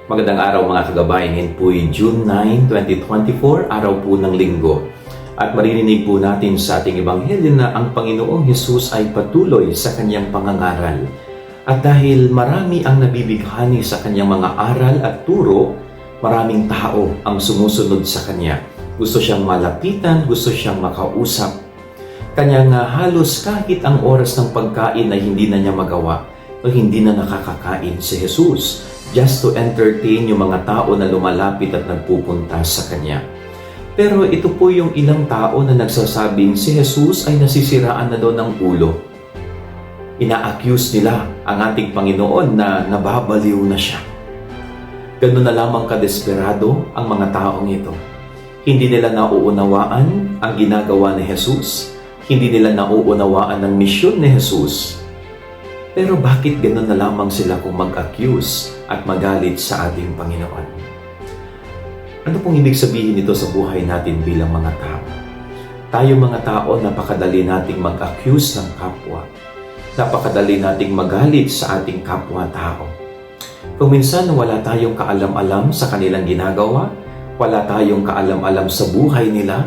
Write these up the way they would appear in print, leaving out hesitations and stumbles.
Magandang araw mga kagabay. Ngayon po'y June 9, 2024, araw po ng linggo. At maririnig po natin sa ating ebanghelyo na ang Panginoong Hesus ay patuloy sa kanyang pangangaral. At dahil marami ang nabibighani sa kanyang mga aral at turo, maraming tao ang sumusunod sa kanya. Gusto siyang malapitan, gusto siyang makausap. Kanya nga halos kahit ang oras ng pagkain ay hindi na niya magawa o hindi na nakakakain si Hesus, just to entertain yung mga tao na lumalapit at nagpupunta sa kanya. Pero ito po yung ilang tao na nagsasabing si Hesus ay nasisiraan na daw ng ulo. Ina-accuse nila ang ating Panginoon na nababaliw na siya. Ganun na lamang kadesperado ang mga taong ito. Hindi nila nauunawaan ang ginagawa ni Hesus. Hindi nila nauunawaan ang misyon ni Hesus. Pero bakit gano'n na lamang sila kung mag-accuse at magalit sa ating Panginoon? Ano pong ibig sabihin nito sa buhay natin bilang mga tao? Tayo mga tao, napakadali nating mag-accuse ng kapwa. Napakadali nating magalit sa ating kapwa-tao. Kung minsan wala tayong kaalam-alam sa kanilang ginagawa, wala tayong kaalam-alam sa buhay nila,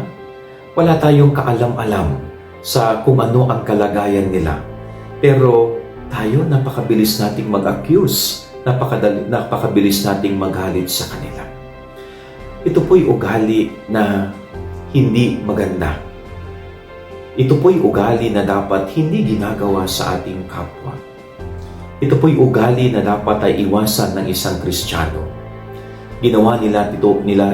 wala tayong kaalam-alam sa kung ano ang kalagayan nila. Pero tayo, napakabilis nating mag-accuse, napakabilis nating magalit sa kanila. Ito po'y ugali na hindi maganda. Ito po'y ugali na dapat hindi ginagawa sa ating kapwa. Ito po'y ugali na dapat ay iwasan ng isang Kristiyano. Ginawa nila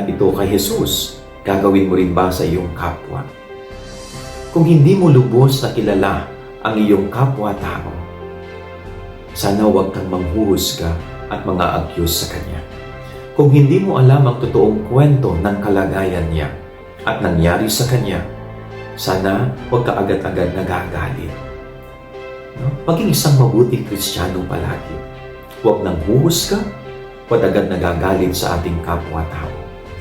ito kay Hesus. Gagawin mo rin ba sa iyong kapwa? Kung hindi mo lubos na kilala ang iyong kapwa-tao, sana huwag kang manghuhusga at mga-accuse sa kanya. Kung hindi mo alam ang totoong kwento ng kalagayan niya at nangyari sa kanya, sana huwag ka agad-agad nagagalit. Maging isang mabuting Kristiyano palagi. Huwag nang huhusga, huwag agad nagagalit sa ating kapwa-tao.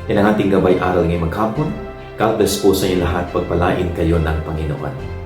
Yan ang ating gabay-aral ngayong maghapon. God bless po sa inyo lahat. Pagpalain kayo ng Panginoon.